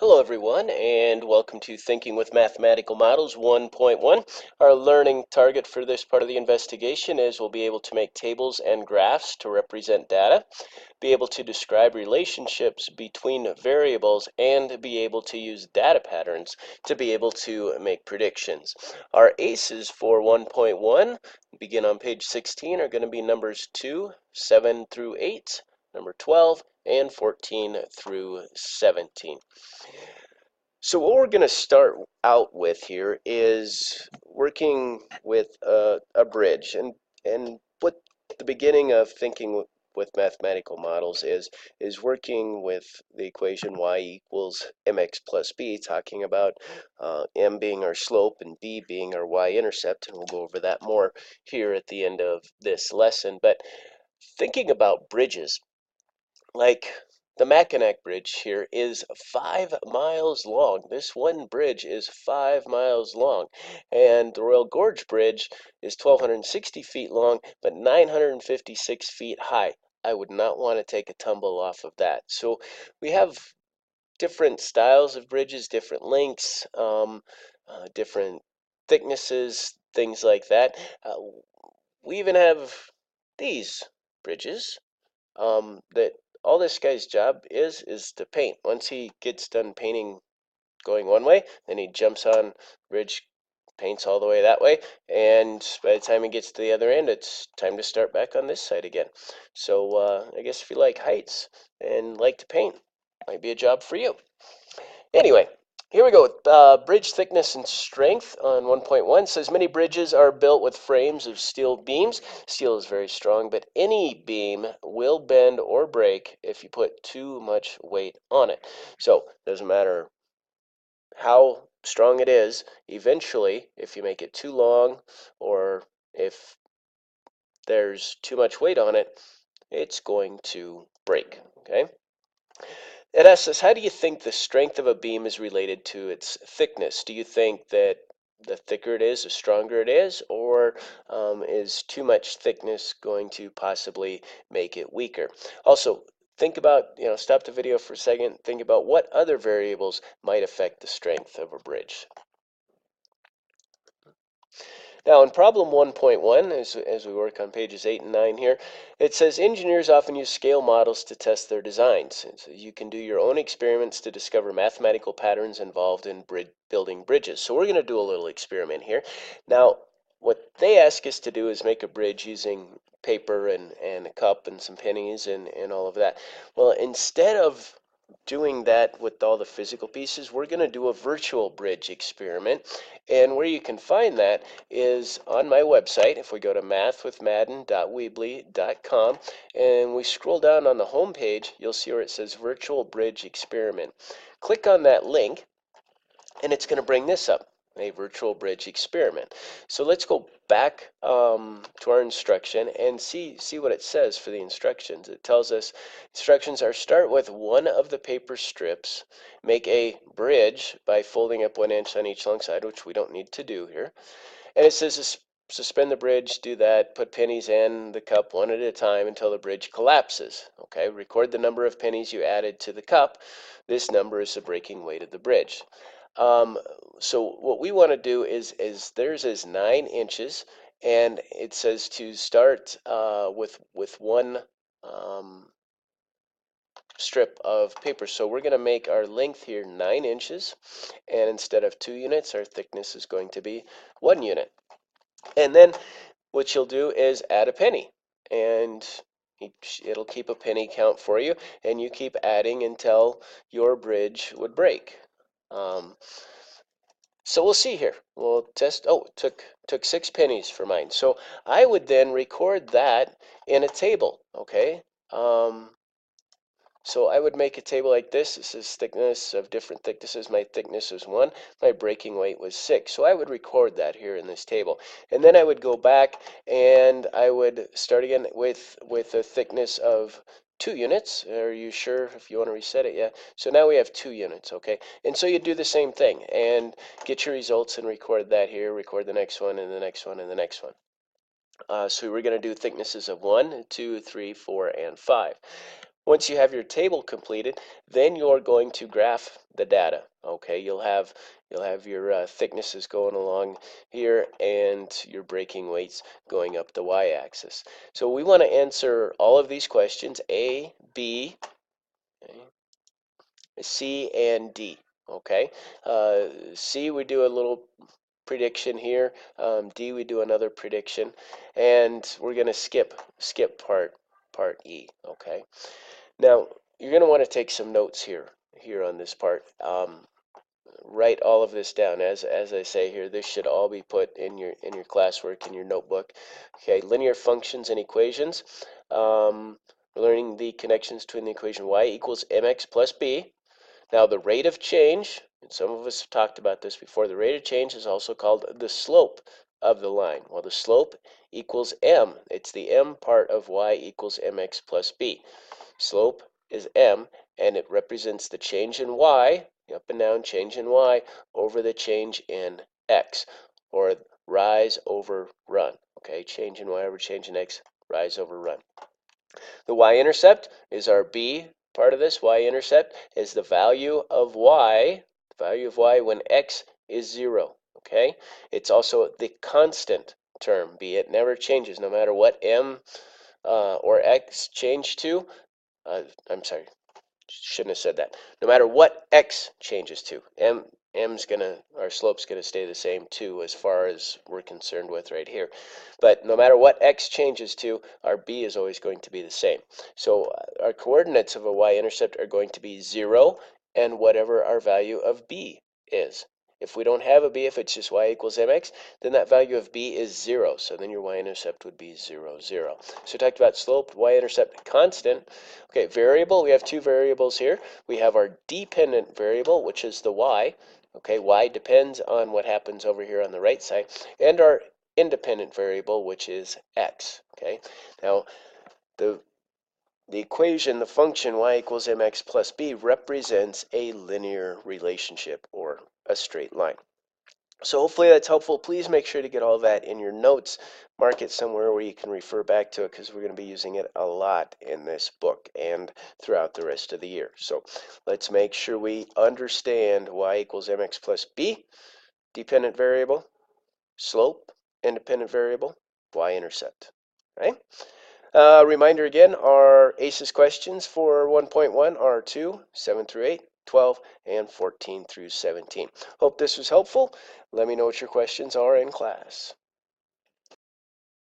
Hello everyone, and welcome to Thinking with Mathematical Models 1.1. Our learning target for this part of the investigation is we'll be able to make tables and graphs to represent data, be able to describe relationships between variables, and be able to use data patterns to be able to make predictions. Our ACEs for 1.1, begin on page 16, are going to be numbers 2, 7 through 8, number 12, and 14 through 17. So what we're going to start out with here is working with a bridge, and what the beginning of thinking with mathematical models is working with the equation y equals mx plus b, talking about m being our slope and b being our y-intercept, and we'll go over that more here at the end of this lesson. But thinking about bridges, like the Mackinac Bridge here is 5 miles long. This one bridge is 5 miles long. And the Royal Gorge Bridge is 1,260 feet long, but 956 feet high. I would not want to take a tumble off of that. So we have different styles of bridges, different lengths, different thicknesses, things like that. We even have these bridges that all this guy's job is to paint. Once he gets done painting going one way, then he jumps on bridge, paints all the way that way, and by the time he gets to the other end, it's time to start back on this side again. So I guess if you like heights and like to paint, might be a job for you. Anyway, here we go. Bridge thickness and strength on 1.1 says many bridges are built with frames of steel beams. Steel is very strong, but any beam will bend or break if you put too much weight on it. So it doesn't matter how strong it is, eventually, if you make it too long or if there's too much weight on it, it's going to break, okay? It asks us, how do you think the strength of a beam is related to its thickness? Do you think that the thicker it is, the stronger it is, or is too much thickness going to possibly make it weaker? Also, think about, stop the video for a second, think about what other variables might affect the strength of a bridge. Now, in problem 1.1, as we work on pages 8 and 9 here, it says engineers often use scale models to test their designs. So you can do your own experiments to discover mathematical patterns involved in building bridges. So we're going to do a little experiment here. Now, what they ask us to do is make a bridge using paper and a cup and some pennies and all of that. Well, instead of doing that with all the physical pieces, we're going to do a virtual bridge experiment. And where you can find that is on my website. If we go to mathwithmadden.weebly.com and we scroll down on the home page, you'll see where it says Virtual Bridge Experiment. Click on that link and it's going to bring this up, a virtual bridge experiment. So let's go back to our instruction and see what it says for the instructions. It tells us instructions are start with one of the paper strips, make a bridge by folding up 1 inch on each long side, which we don't need to do here. And it says suspend the bridge, do that, put pennies in the cup one at a time until the bridge collapses. Okay, record the number of pennies you added to the cup. This number is the breaking weight of the bridge. So what we want to do is theirs is 9 inches, and it says to start with one strip of paper. So we're going to make our length here 9 inches, and instead of 2 units, our thickness is going to be 1 unit. And then what you'll do is add a penny, and it'll keep a penny count for you, and you keep adding until your bridge would break. So we'll see here. We'll test. Oh, took 6 pennies for mine. So I would then record that in a table. Okay. So I would make a table like this. This is thickness of different thicknesses. My thickness is 1. My breaking weight was 6. So I would record that here in this table. And then I would go back and I would start again with a thickness of 2 units. Are you sure if you want to reset it? Yeah. So now we have 2 units, okay? And so you do the same thing and get your results and record that here, record the next one and the next one and the next one. So we're going to do thicknesses of 1, 2, 3, 4, and 5. Once you have your table completed, then you're going to graph the data. Okay, you'll have your thicknesses going along here and your breaking weights going up the y-axis. So we want to answer all of these questions, A, B, okay, C, and D. Okay, C, we do a little prediction here. D, we do another prediction, and we're going to skip part E. Okay. Now you're going to want to take some notes here on this part. Write all of this down. As I say here, this should all be put in your classwork, in your notebook. Okay, linear functions and equations. We're learning the connections between the equation y equals mx plus b. Now the rate of change, and some of us have talked about this before, the rate of change is also called the slope of the line. Well, the slope equals m. It's the m part of y equals mx plus b. Slope is m, and it represents the change in y, up and down change in y, over the change in x, or rise over run. Okay, change in y over change in x, rise over run. The y-intercept is our b part of this. Y-intercept is the value of y when x is 0. Okay, it's also the constant term. B, it never changes no matter what m or x change to. I'm sorry, shouldn't have said that. No matter what x changes to, our slope's gonna stay the same too, as far as we're concerned with right here. But no matter what x changes to, our b is always going to be the same. So our coordinates of a y-intercept are going to be 0 and whatever our value of b is. If we don't have a b, if it's just y equals mx, then that value of b is 0. So then your y-intercept would be 0, 0. So we talked about slope, y-intercept, constant. Okay, variable, we have two variables here. We have our dependent variable, which is the y. Okay, y depends on what happens over here on the right side. And our independent variable, which is x. Okay, now the equation, the function y equals mx plus b represents a linear relationship or a straight line. So hopefully that's helpful. Please make sure to get all that in your notes. Mark it somewhere where you can refer back to it, because we're going to be using it a lot in this book and throughout the rest of the year. So let's make sure we understand y equals mx plus b, dependent variable, slope, independent variable, y-intercept. Right? Reminder again, our ACES questions for 1.1 are 2, 7 through 8, 12, and 14 through 17. Hope this was helpful. Let me know what your questions are in class.